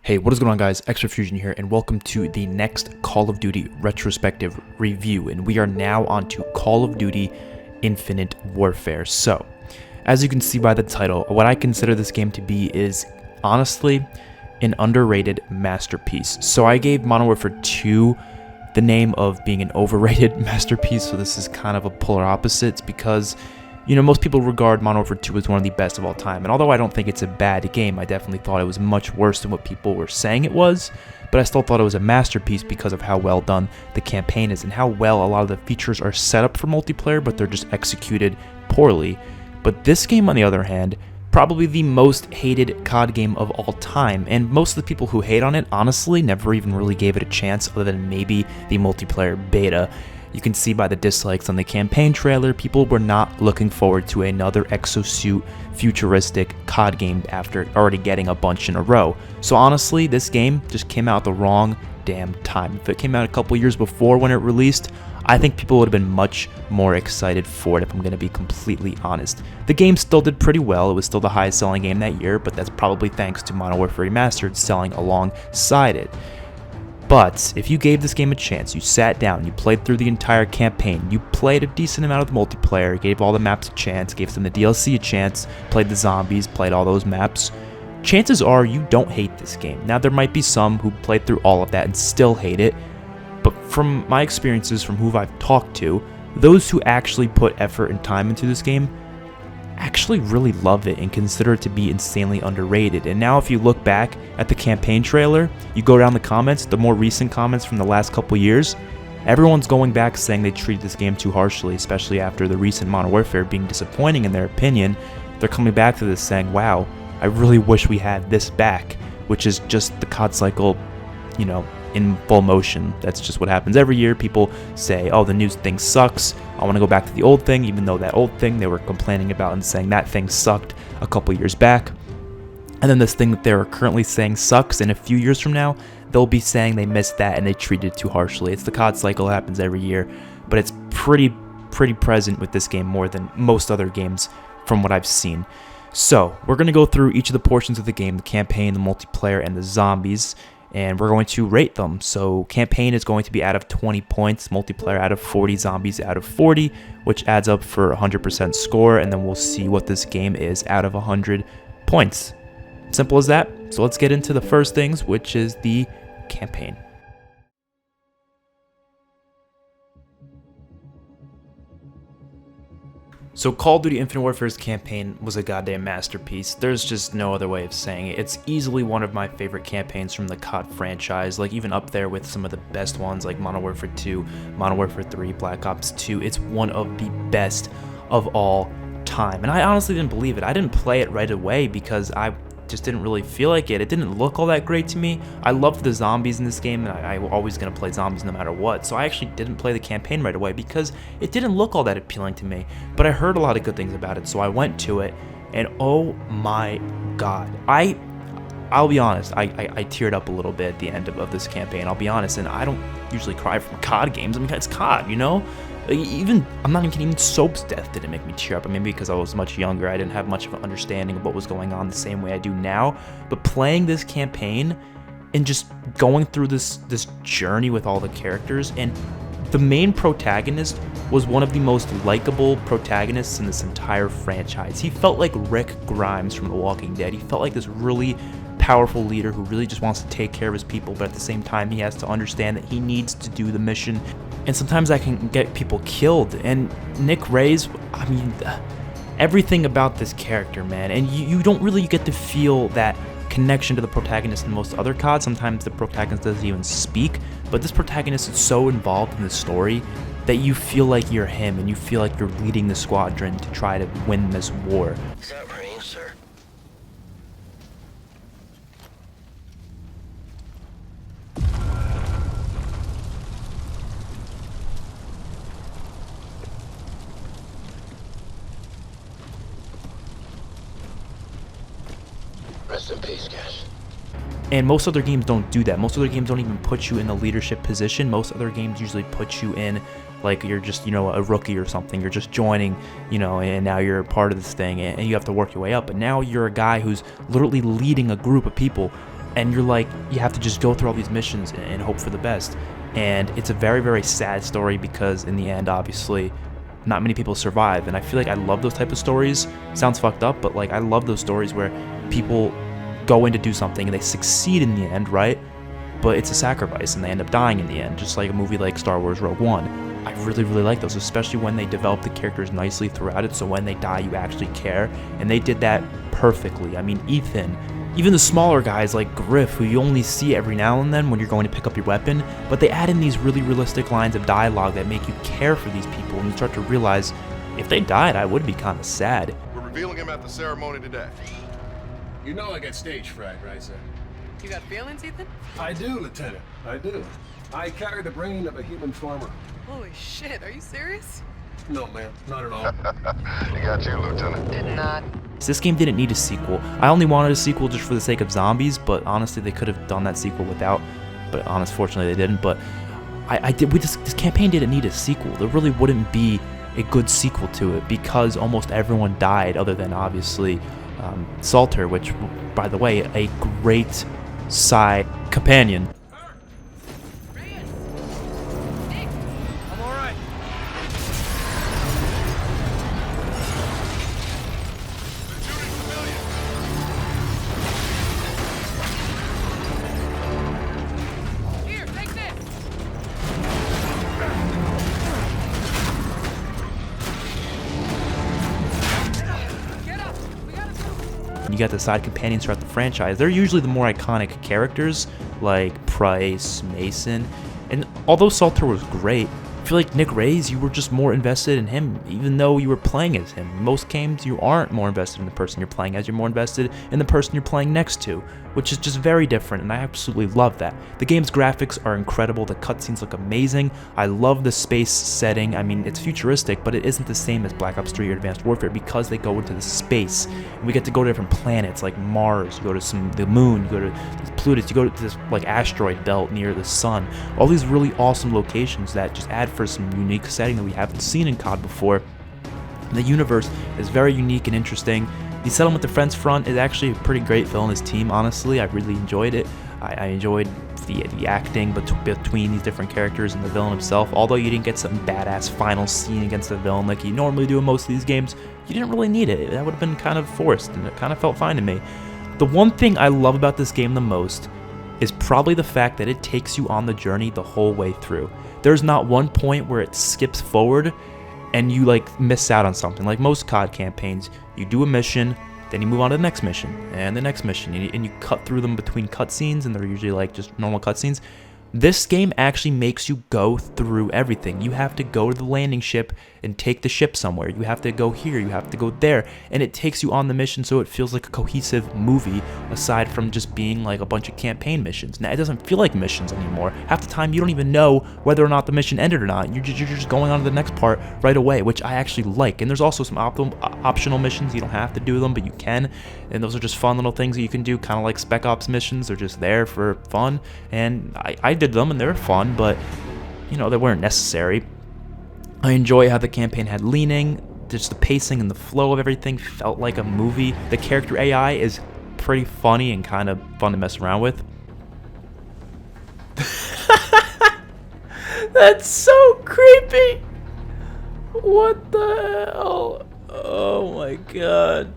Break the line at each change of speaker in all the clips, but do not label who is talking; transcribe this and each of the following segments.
Hey, what is going on, guys? XpertFusion here, and welcome to the next Call of Duty retrospective review. And we are now on to Call of Duty Infinite Warfare. So, as you can see by the title, what I consider this game to be is honestly an underrated masterpiece. So I gave Modern Warfare 2 the name of being an overrated masterpiece, so this is kind of a polar opposites because, you know, most people regard Modern Warfare 2 as one of the best of all time, and although I don't think it's a bad game, I definitely thought it was much worse than what people were saying it was, but I still thought it was a masterpiece because of how well done the campaign is and how well a lot of the features are set up for multiplayer, but they're just executed poorly. But this game, on the other hand, probably the most hated COD game of all time, and most of the people who hate on it honestly never even really gave it a chance other than maybe the multiplayer beta. You can see by the dislikes on the campaign trailer, people were not looking forward to another exosuit futuristic COD game after already getting a bunch in a row. So honestly, this game just came out the wrong damn time. If it came out a couple years before when it released, I think people would have been much more excited for it, if I'm going to be completely honest. The game still did pretty well. It was still the highest selling game that year, but that's probably thanks to Modern Warfare Remastered selling alongside it. But if you gave this game a chance, you sat down, you played through the entire campaign, you played a decent amount of the multiplayer, gave all the maps a chance, gave some of the DLC a chance, played the zombies, played all those maps, chances are you don't hate this game. Now, there might be some who played through all of that and still hate it, but from my experiences, from who I've talked to, those who actually put effort and time into this game actually really love it and consider it to be insanely underrated. And now if you look back at the campaign trailer, you go down the comments, the more recent comments from the last couple years, everyone's going back saying they treated this game too harshly, especially after the recent Modern Warfare being disappointing in their opinion. They're coming back to this saying, wow, I really wish we had this back, which is just the COD cycle, you know, in full motion. That's just what happens every year. People say, oh, the new thing sucks, I want to go back to the old thing, even though that old thing they were complaining about and saying that thing sucked a couple years back. And then this thing that they're currently saying sucks, and a few years from now they'll be saying they missed that and they treated it too harshly. It's the COD cycle, it happens every year, but it's pretty present with this game more than most other games from what I've seen. So we're going to go through each of the portions of the game, the campaign, the multiplayer, and the zombies, and we're going to rate them. So campaign is going to be out of 20 points, multiplayer out of 40, zombies out of 40, which adds up for 100% score, and then we'll see what this game is out of 100 points. Simple as that. So let's get into the first things, which is the campaign. So Call of Duty Infinite Warfare's campaign was a goddamn masterpiece. There's just no other way of saying it. It's easily one of my favorite campaigns from the COD franchise, like even up there with some of the best ones like Modern Warfare 2, Modern Warfare 3, Black Ops 2. It's one of the best of all time. And I honestly didn't believe it. I didn't play it right away because I just didn't really feel like it. It didn't look all that great to me. I loved the zombies in this game, and I'm always going to play zombies no matter what. So I actually didn't play the campaign right away because it didn't look all that appealing to me. But I heard a lot of good things about it, so I went to it, and oh my god. I'll be honest, I teared up a little bit at the end of this campaign, I'll be honest, and I don't usually cry from COD games. I mean, it's COD, you know? Even, I'm not even kidding, even Soap's death didn't make me tear up. I mean, because I was much younger, I didn't have much of an understanding of what was going on the same way I do now. But playing this campaign and just going through this journey with all the characters, and the main protagonist was one of the most likable protagonists in this entire franchise. He felt like Rick Grimes from The Walking Dead. He felt like this really powerful leader who really just wants to take care of his people, but at the same time he has to understand that he needs to do the mission, and sometimes that can get people killed. And Nick Ray's, I mean, everything about this character, man, and you don't really get to feel that connection to the protagonist in most other COD. Sometimes the protagonist doesn't even speak, but this protagonist is so involved in the story that you feel like you're him, and you feel like you're leading the squadron to try to win this war.
Is that range, sir? Rest in peace, Cash.
And most other games don't do that. Most other games don't even put you in a leadership position. Most other games usually put you in, like, you're just, you know, a rookie or something. You're just joining, you know, and now you're a part of this thing, and you have to work your way up. But now you're a guy who's literally leading a group of people, and you're like, you have to just go through all these missions and hope for the best. And it's a very, very sad story because in the end, obviously, not many people survive. And I feel like I love those type of stories. Sounds fucked up, but like I love those stories where people go in to do something and they succeed in the end, right? But it's a sacrifice and they end up dying in the end, just like a movie like Star Wars Rogue One. I really, really like those, especially when they develop the characters nicely throughout it, so when they die, you actually care. And they did that perfectly. I mean, Ethan, even the smaller guys like Griff, who you only see every now and then when you're going to pick up your weapon, but they add in these really realistic lines of dialogue that make you care for these people, and you start to realize, if they died, I would be kind of sad.
We're revealing him at the ceremony today.
You know I got stage fright, right, sir?
You got feelings, Ethan?
I do, Lieutenant. I do. I carry the brain of a human farmer.
Holy shit, are you serious?
No, ma'am, not at all.
He got you, Lieutenant.
Did not.
This game didn't need a sequel. I only wanted a sequel just for the sake of zombies, but honestly, they could have done that sequel without. But fortunately, they didn't. But this campaign didn't need a sequel. There really wouldn't be a good sequel to it because almost everyone died, other than obviously Salter, which, by the way, a great side companion.
I'm alright. Here, take this. Get up. We gotta go.
You got the side companions throughout the franchise. They're usually the more iconic characters, like Price, Mason, and although Salter was great, I feel like Nick Reyes, you were just more invested in him, even though you were playing as him. In most games, you aren't more invested in the person you're playing as, you're more invested in the person you're playing next to, which is just very different, and I absolutely love that. The game's graphics are incredible, the cutscenes look amazing, I love the space setting. I mean, it's futuristic, but it isn't the same as Black Ops 3 or Advanced Warfare because they go into the space, and we get to go to different planets like Mars, you go to the moon, you go to Pluto, you go to this like asteroid belt near the sun, all these really awesome locations that just add for some unique setting that we haven't seen in COD before. The universe is very unique and interesting. The Settlement Defense Front is actually a pretty great villainous team, honestly. I really enjoyed it. I enjoyed the acting between these different characters and the villain himself. Although you didn't get some badass final scene against the villain like you normally do in most of these games, you didn't really need it. That would have been kind of forced, and it kind of felt fine to me. The one thing I love about this game the most is probably the fact that it takes you on the journey the whole way through. There's not one point where it skips forward and you like miss out on something. Like most COD campaigns, you do a mission, then you move on to the next mission and the next mission, and you cut through them between cutscenes, and they're usually like just normal cutscenes. This game actually makes you go through everything. You have to go to the landing ship and take the ship somewhere. You have to go here, you have to go there, and it takes you on the mission so it feels like a cohesive movie aside from just being like a bunch of campaign missions. Now, it doesn't feel like missions anymore. Half the time, you don't even know whether or not the mission ended or not. You're just going on to the next part right away, which I actually like. And there's also some optional missions. You don't have to do them, but you can. And those are just fun little things that you can do, kind of like Spec Ops missions. They're just there for fun. And I did them, and they were fun, but, you know, they weren't necessary. I enjoy how the campaign had leaning. Just the pacing and the flow of everything felt like a movie. The character AI is pretty funny and kind of fun to mess around with. That's so creepy. What the hell? Oh my god.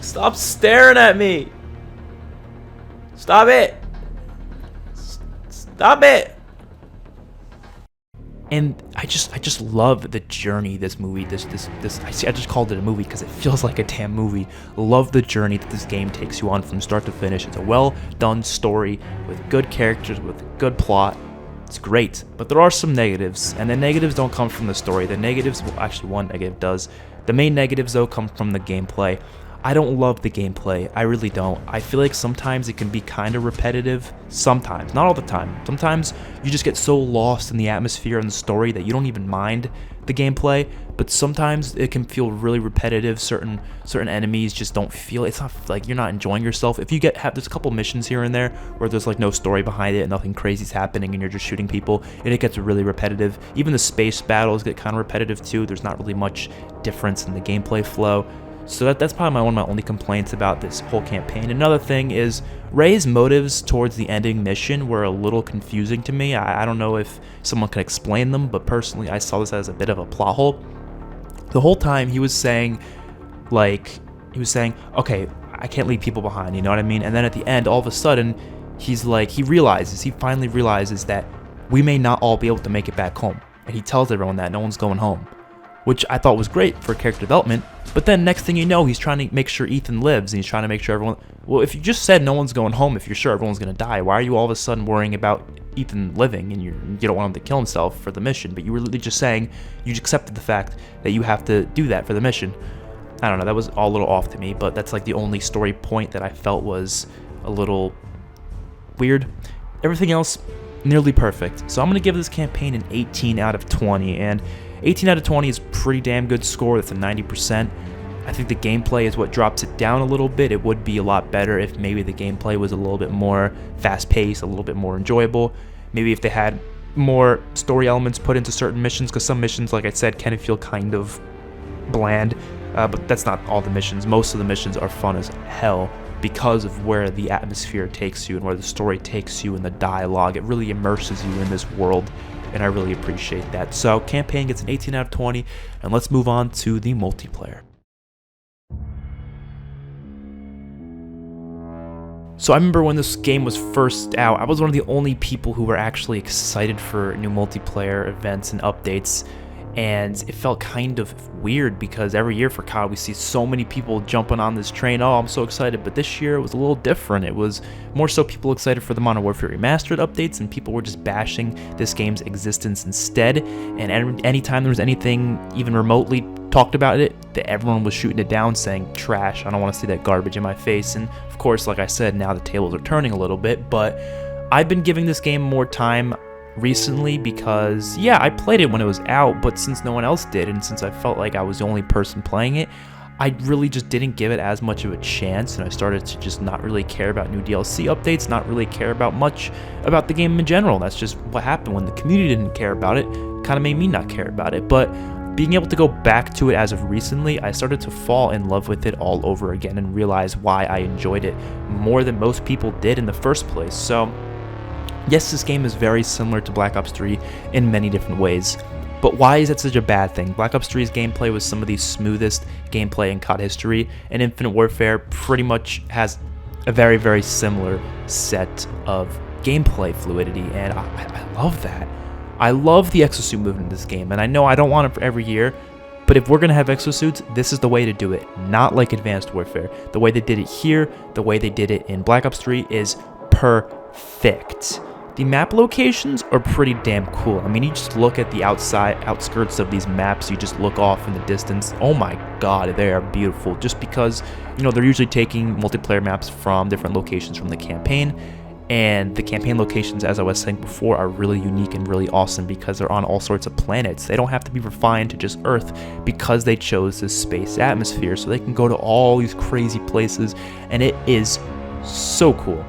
Stop staring at me. Stop it. Stop it. And I just love the journey this movie, I just called it a movie because it feels like a damn movie. Love the journey that this game takes you on from start to finish. It's a well done story with good characters, with good plot. It's great, but there are some negatives, and the negatives don't come from the story. The negatives, well, actually one negative does. The main negatives though come from the gameplay. I don't love the gameplay, I really don't. I feel like sometimes it can be kind of repetitive, sometimes, not all the time. Sometimes you just get so lost in the atmosphere and the story that you don't even mind the gameplay, but sometimes it can feel really repetitive. Certain enemies just don't feel, it's not like you're not enjoying yourself. If you there's a couple missions here and there where there's like no story behind it and nothing crazy's happening and you're just shooting people, and it gets really repetitive. Even the space battles get kind of repetitive too. There's not really much difference in the gameplay flow. So that's probably one of my only complaints about this whole campaign. Another thing is Ray's motives towards the ending mission were a little confusing to me. I don't know if someone can explain them, but personally I saw this as a bit of a plot hole. The whole time he was saying, okay, I can't leave people behind, you know what I mean? And then at the end, all of a sudden, he finally realizes that we may not all be able to make it back home. And he tells everyone that no one's going home, which I thought was great for character development. But then next thing you know, he's trying to make sure Ethan lives, and he's trying to make sure everyone... Well, if you just said no one's going home, if you're sure everyone's going to die, why are you all of a sudden worrying about Ethan living, and you don't want him to kill himself for the mission? But you were literally just saying you accepted the fact that you have to do that for the mission. I don't know, that was all a little off to me, but that's like the only story point that I felt was a little weird. Everything else, nearly perfect. So I'm going to give this campaign an 18 out of 20, and 18 out of 20 is a pretty damn good score. That's a 90%. I think the gameplay is what drops it down a little bit. It would be a lot better if maybe the gameplay was a little bit more fast-paced, a little bit more enjoyable. Maybe if they had more story elements put into certain missions, because some missions, like I said, can feel kind of bland. But that's not all the missions. Most of the missions are fun as hell because of where the atmosphere takes you and where the story takes you and the dialogue. It really immerses you in this world, and I really appreciate that. So campaign gets an 18 out of 20, and let's move on to the multiplayer. So I remember when this game was first out, I was one of the only people who were actually excited for new multiplayer events and updates, and it felt kind of weird because every year for COD we see so many people jumping on this train. Oh, I'm so excited, but this year it was a little different. It was more so people excited for the Modern Warfare Remastered updates, and people were just bashing this game's existence instead, and anytime there was anything even remotely talked about it, that everyone was shooting it down, saying trash, I don't want to see that garbage in my face. And of course, like I said, now the tables are turning a little bit, but I've been giving this game more time recently because, yeah, I played it when it was out, but since no one else did, and since I felt like I was the only person playing it, I really just didn't give it as much of a chance, and I started to just not really care about new DLC updates, not really care about much about the game in general. That's just what happened. When the community didn't care about it, kind of made me not care about it. But being able to go back to it as of recently, I started to fall in love with it all over again and realize why I enjoyed it more than most people did in the first place. So yes, this game is very similar to Black Ops 3 in many different ways, but why is that such a bad thing? Black Ops 3's gameplay was some of the smoothest gameplay in COD history, and Infinite Warfare pretty much has a very, very similar set of gameplay fluidity, and I love that. I love the exosuit movement in this game, and I know I don't want it for every year, but if we're going to have exosuits, this is the way to do it, not like Advanced Warfare. The way they did it here, the way they did it in Black Ops 3 is perfect. The map locations are pretty damn cool. I mean, you just look at the outskirts of these maps, you just look off in the distance. Oh my god, they are beautiful. Just because, you know, they're usually taking multiplayer maps from different locations from the campaign, and the campaign locations, as I was saying before, are really unique and really awesome because they're on all sorts of planets. They don't have to be refined to just Earth because they chose this space atmosphere, so they can go to all these crazy places, and it is so cool.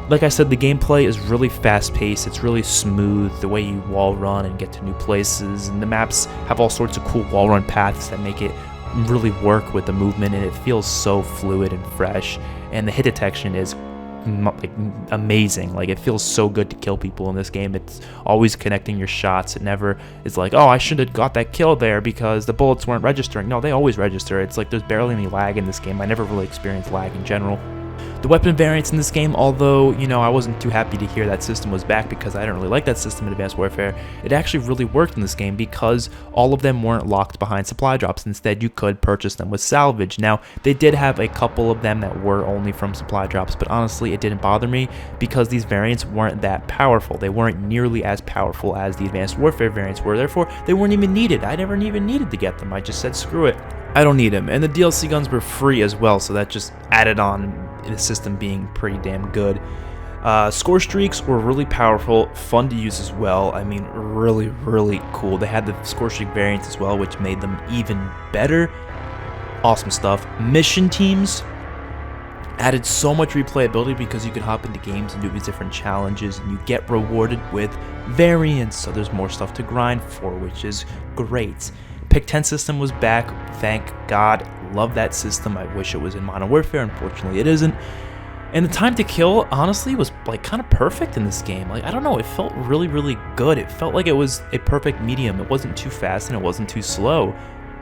Like I said, the gameplay is really fast-paced, it's really smooth, the way you wall run and get to new places, and the maps have all sorts of cool wall run paths that make it really work with the movement, and it feels so fluid and fresh, and the hit detection is amazing. Like, it feels so good to kill people in this game. It's always connecting your shots. It never is like, oh, I should have got that kill there because the bullets weren't registering. No, they always register. It's like there's barely any lag in this game. I never really experienced lag in general. The weapon variants in this game, although, you know, I wasn't too happy to hear that system was back because I didn't really like that system in Advanced Warfare, it actually really worked in this game because all of them weren't locked behind supply drops. Instead, you could purchase them with salvage. Now, they did have a couple of them that were only from supply drops, but honestly, it didn't bother me because these variants weren't that powerful. They weren't nearly as powerful as the Advanced Warfare variants were, therefore, they weren't even needed. I never even needed to get them. I just said, screw it. I don't need them. And the DLC guns were free as well, so that just added on the system being pretty damn good. Score streaks were really powerful, fun to use as well. I mean, really, really cool. They had the score streak variants as well, which made them even better. Awesome stuff. Mission teams added so much replayability because you could hop into games and do these different challenges, and you get rewarded with variants, so there's more stuff to grind for, which is great. Pick 10 system was back, thank God. love that system. I wish it was in Modern Warfare. Unfortunately, it isn't. And the time to kill, honestly, was like kind of perfect in this game. Like, I don't know, it felt really, really good. It felt like it was a perfect medium. It wasn't too fast and it wasn't too slow.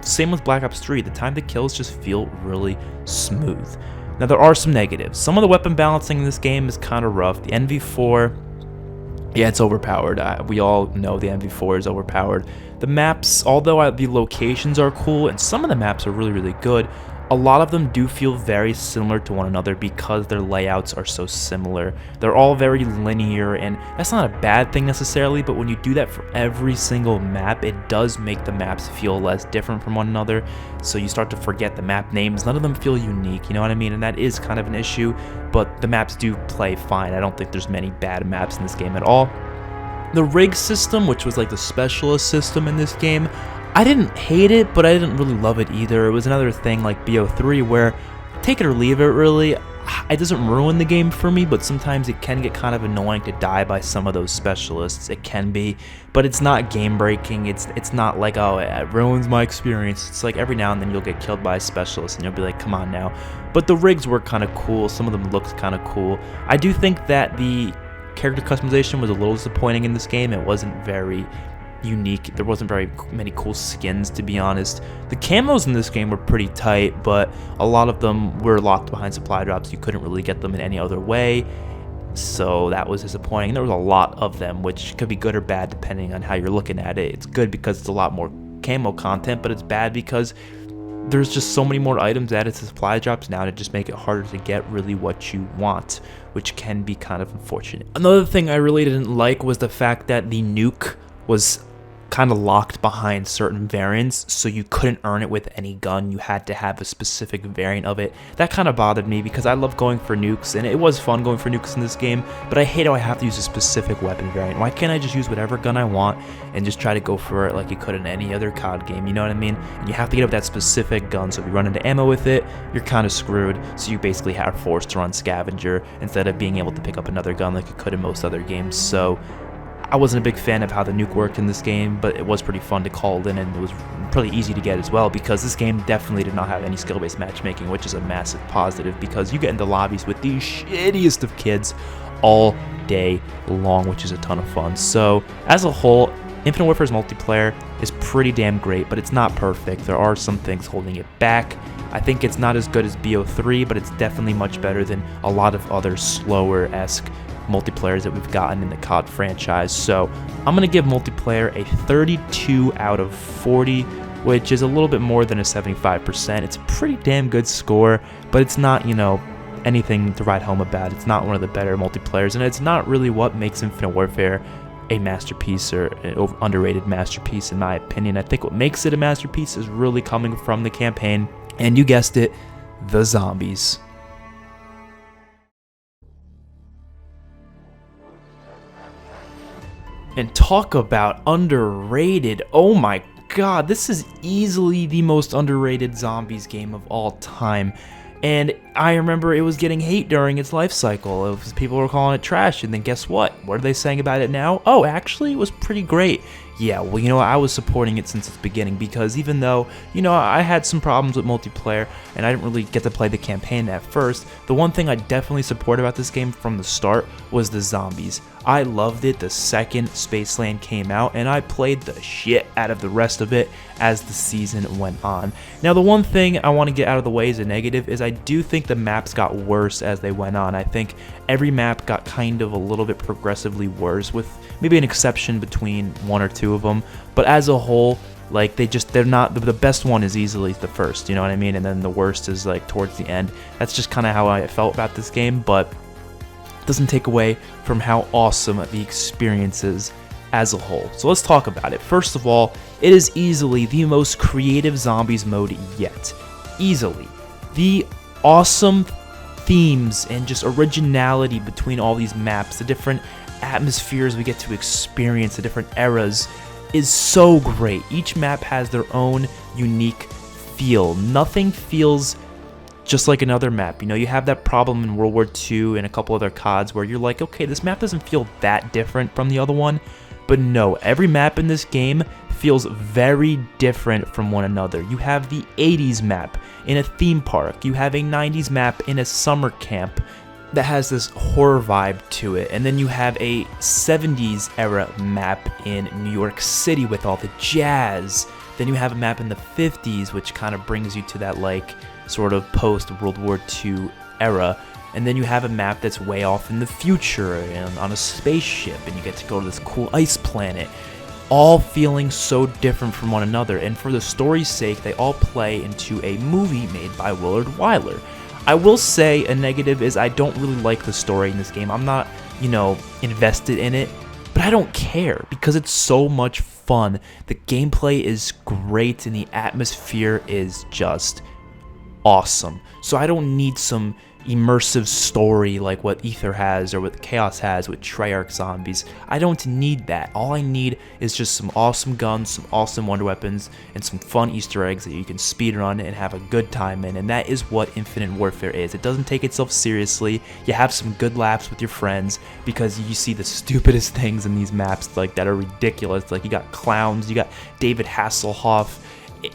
Same with Black Ops 3. The time to kills just feel really smooth. Now, there are some negatives. Some of the weapon balancing in this game is kind of rough. The NV4, yeah, it's overpowered. We all know the NV4 is overpowered. The maps, although the locations are cool, and some of the maps are really, really good, a lot of them do feel very similar to one another because their layouts are so similar. They're all very linear, and that's not a bad thing necessarily, but when you do that for every single map, it does make the maps feel less different from one another, so you start to forget the map names. None of them feel unique, you know what I mean? And that is kind of an issue, but the maps do play fine. I don't think there's many bad maps in this game at all. The rig system, which was like the specialist system in this game, I didn't hate it, but I didn't really love it either. It was another thing like BO3 where, take it or leave it really, it doesn't ruin the game for me, but sometimes it can get kind of annoying to die by some of those specialists. It can be, but it's not game breaking. It's not like, oh, it ruins my experience. It's like every now and then you'll get killed by a specialist and you'll be like, come on now. But the rigs were kind of cool. Some of them looked kind of cool. I do think that the character customization was a little disappointing in this game. It wasn't very unique. There wasn't very many cool skins, to be honest. The camos in this game were pretty tight, but a lot of them were locked behind supply drops. You couldn't really get them in any other way, so that was disappointing. There was a lot of them, which could be good or bad depending on how you're looking at it. It's good because it's a lot more camo content, but it's bad because there's just so many more items added to supply drops now to just make it harder to get really what you want, which can be kind of unfortunate. Another thing I really didn't like was the fact that the nuke was kind of locked behind certain variants, so you couldn't earn it with any gun. You had to have a specific variant of it. That kind of bothered me because I love going for nukes, and it was fun going for nukes in this game, but I hate how I have to use a specific weapon variant. Why can't I just use whatever gun I want and just try to go for it like you could in any other COD game, you know what I mean? And you have to get up that specific gun, so if you run into ammo with it, you're kind of screwed, so you basically are forced to run scavenger instead of being able to pick up another gun like you could in most other games. So I wasn't a big fan of how the nuke worked in this game, but it was pretty fun to call it in, and it was pretty easy to get as well because this game definitely did not have any skill-based matchmaking, which is a massive positive because you get into lobbies with the shittiest of kids all day long, which is a ton of fun. So as a whole, Infinite Warfare's multiplayer is pretty damn great, but it's not perfect. There are some things holding it back. I think it's not as good as BO3, but it's definitely much better than a lot of other slower-esque multiplayers that we've gotten in the COD franchise. So I'm going to give multiplayer a 32 out of 40, which is a little bit more than a 75%. It's a pretty damn good score, but it's not, you know, anything to write home about. It's not one of the better multiplayers, and it's not really what makes Infinite Warfare a masterpiece or an underrated masterpiece in my opinion. I think what makes it a masterpiece is really coming from the campaign, and you guessed it, the zombies. And talk about underrated. Oh my god, this is easily the most underrated zombies game of all time. And I remember it was getting hate during its life cycle. People were calling it trash, and then guess what? What are they saying about it now? Oh, actually, it was pretty great. Yeah, well, you know, I was supporting it since its beginning because even though, you know, I had some problems with multiplayer and I didn't really get to play the campaign at first, the one thing I definitely support about this game from the start was the zombies. I loved it the second Spaceland came out, and I played the shit out of the rest of it as the season went on. Now, the one thing I want to get out of the way as a negative is I do think the maps got worse as they went on. I think every map got kind of a little bit progressively worse, with maybe an exception between one or two of them, but as a whole, like, they're not, the best one is easily the first, you know what I mean, and then the worst is like towards the end. That's just kind of how I felt about this game, but it doesn't take away from how awesome the experience is as a whole. So let's talk about it. First of all, it is easily the most creative zombies mode yet. Easily. The awesome themes and just originality between all these maps, the different atmospheres we get to experience, the different eras, is so great. Each map has their own unique feel. Nothing feels just like another map. You know, you have that problem in World War II and a couple other CODs where you're like, okay, this map doesn't feel that different from the other one. But no, every map in this game feels very different from one another. You have the 80s map in a theme park. You have a 90s map in a summer camp that has this horror vibe to it. And then you have a 70s era map in New York City with all the jazz. Then you have a map in the 50s, which kind of brings you to that like sort of post World War II era. And then you have a map that's way off in the future and on a spaceship, and you get to go to this cool ice planet, all feeling so different from one another. And for the story's sake, they all play into a movie made by Willard Wyler. I will say a negative is I don't really like the story in this game. I'm not, invested in it, but I don't care because it's so much fun. The gameplay is great and the atmosphere is just awesome. So I don't need some immersive story like what Ether has or what Chaos has with Treyarch zombies. I don't need that. All I need is just some awesome guns, some awesome wonder weapons, and some fun Easter eggs that you can speedrun and have a good time in, and that is what Infinite Warfare is. It doesn't take itself seriously. You have some good laughs with your friends because you see the stupidest things in these maps like that are ridiculous. Like you got clowns, you got David Hasselhoff.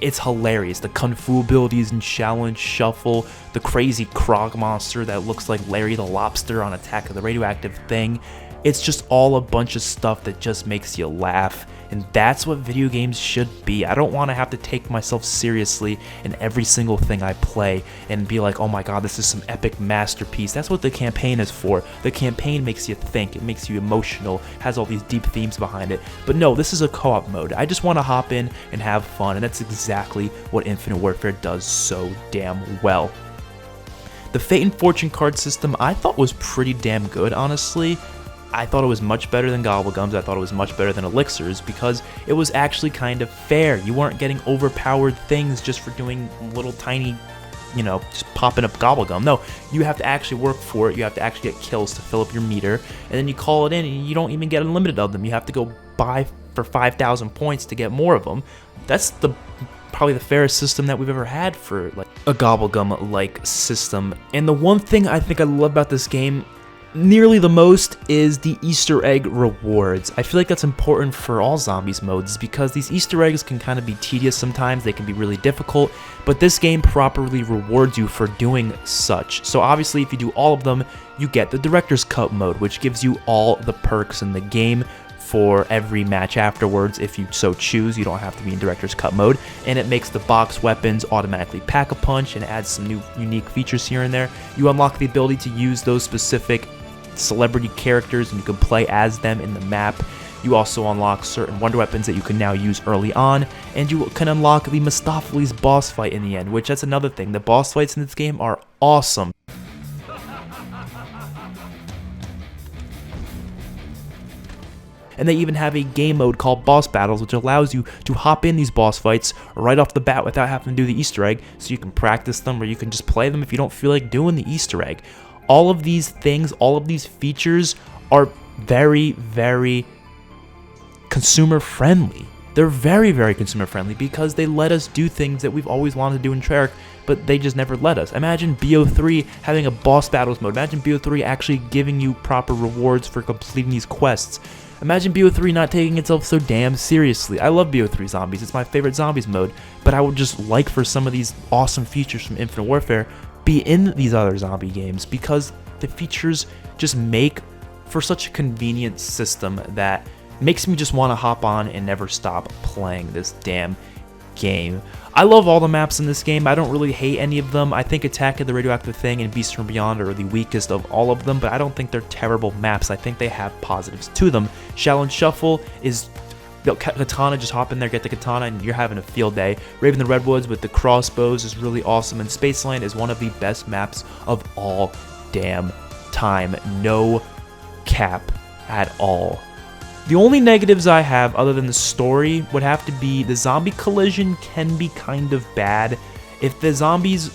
It's hilarious. The kung fu abilities in Challenge Shuffle, the crazy Krog monster that looks like Larry the Lobster on Attack of the Radioactive Thing. It's just all a bunch of stuff that just makes you laugh, and that's what video games should be. I don't want to have to take myself seriously in every single thing I play and be like, oh my god, this is some epic masterpiece. That's what the campaign is for. The campaign makes you think, it makes you emotional, has all these deep themes behind it. But no, this is a co-op mode. I just want to hop in and have fun, and that's exactly what Infinite Warfare does so damn well. The Fate and Fortune card system I thought was pretty damn good, honestly. I thought it was much better than Gobblegums. I thought it was much better than Elixirs because it was actually kind of fair. You weren't getting overpowered things just for doing little tiny, just popping up Gobblegum. No, you have to actually work for it. You have to actually get kills to fill up your meter, and then you call it in, and you don't even get unlimited of them. You have to go buy for 5,000 points to get more of them. That's probably the fairest system that we've ever had for like a Gobblegum-like system. And the one thing I think I love about this game nearly the most is the Easter egg rewards. I feel like that's important for all zombies modes because these Easter eggs can kind of be tedious sometimes, they can be really difficult, but this game properly rewards you for doing such. So obviously if you do all of them, you get the Director's Cut mode, which gives you all the perks in the game for every match afterwards if you so choose. You don't have to be in Director's Cut mode, and it makes the box weapons automatically pack-a-punch and adds some new unique features here and there. You unlock the ability to use those specific celebrity characters and you can play as them in the map. You also unlock certain wonder weapons that you can now use early on, and you can unlock the Mistopheles boss fight in the end, which that's another thing. The boss fights in this game are awesome. And they even have a game mode called Boss Battles, which allows you to hop in these boss fights right off the bat without having to do the Easter egg, so you can practice them or you can just play them if you don't feel like doing the Easter egg. All of these things, all of these features are very, very consumer friendly. They're very, very consumer friendly because they let us do things that we've always wanted to do in Treyarch, but they just never let us. Imagine BO3 having a boss battles mode. Imagine BO3 actually giving you proper rewards for completing these quests. Imagine BO3 not taking itself so damn seriously. I love BO3 Zombies. It's my favorite zombies mode, but I would just like for some of these awesome features from Infinite Warfare be in these other zombie games because the features just make for such a convenient system that makes me just want to hop on and never stop playing this damn game. I love all the maps in this game. I don't really hate any of them. I think Attack of the Radioactive Thing and Beast from Beyond are the weakest of all of them, but I don't think they're terrible maps. I think they have positives to them. Challenge Shuffle is katana, just hop in there, get the katana, and you're having a field day. Raven the Redwoods with the crossbows is really awesome, and Spaceland is one of the best maps of all damn time. No cap at all. The only negatives I have, other than the story, would have to be the zombie collision can be kind of bad. If the zombies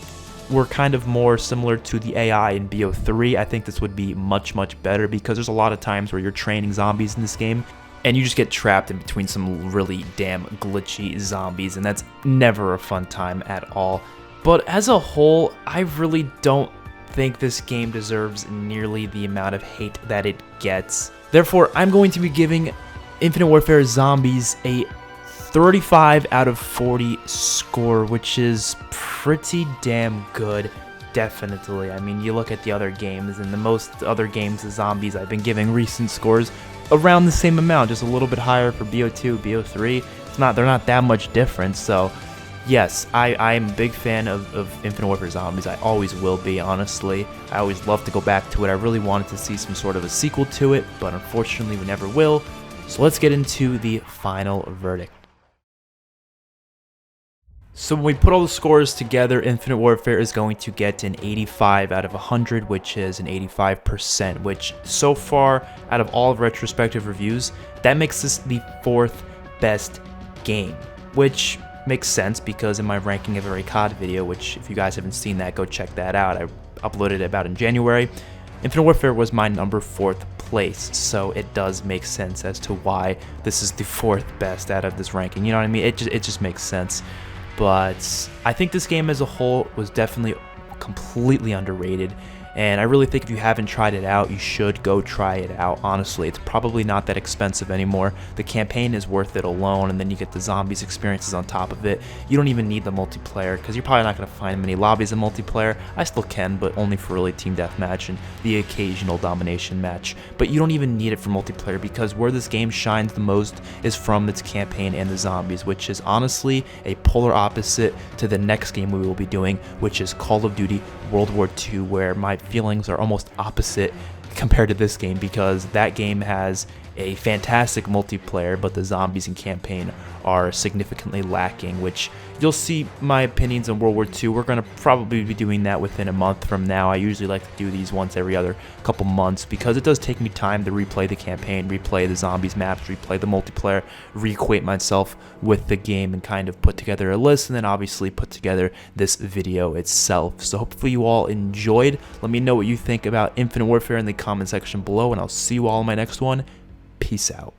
were kind of more similar to the AI in BO3, I think this would be much, much better because there's a lot of times where you're training zombies in this game and you just get trapped in between some really damn glitchy zombies, and that's never a fun time at all. But as a whole, I really don't think this game deserves nearly the amount of hate that it gets. Therefore, I'm going to be giving Infinite Warfare Zombies a 35 out of 40 score, which is pretty damn good. Definitely. I mean, you look at the other games, and the most other games of zombies I've been giving recent scores around the same amount, just a little bit higher for BO2, BO3. They're not that much different. So yes, I'm a big fan of Infinite Warfare Zombies. I always will be, honestly. I always love to go back to it. I really wanted to see some sort of a sequel to it, but unfortunately we never will. So let's get into the final verdict. So when we put all the scores together, Infinite Warfare is going to get an 85 out of 100, which is an 85%, which so far, out of all of retrospective reviews, that makes this the 4th best game, which makes sense because in my ranking of every COD video, which if you guys haven't seen that, go check that out. I uploaded it about in January. Infinite Warfare was my number 4th place, so it does make sense as to why this is the 4th best out of this ranking. You know what I mean? It just makes sense. But I think this game as a whole was definitely completely underrated, and I really think if you haven't tried it out, you should go try it out. Honestly, it's probably not that expensive anymore. The campaign is worth it alone, and then you get the zombies experiences on top of it. You don't even need the multiplayer, because you're probably not going to find many lobbies in multiplayer. I still can, but only for really team deathmatch and the occasional domination match. But you don't even need it for multiplayer, because where this game shines the most is from its campaign and the zombies, which is honestly a polar opposite to the next game we will be doing, which is Call of Duty World War II, where my feelings are almost opposite compared to this game, because that game has a fantastic multiplayer, but the zombies and campaign are significantly lacking, which you'll see my opinions on World War II. We're going to probably be doing that within a month from now. I usually like to do these once every other couple months because it does take me time to replay the campaign, replay the zombies maps, replay the multiplayer, reacquaint myself with the game, and kind of put together a list, and then obviously put together this video itself. So hopefully you all enjoyed. Let me know what you think about Infinite Warfare in the comment section below, and I'll see you all in my next one. Peace out.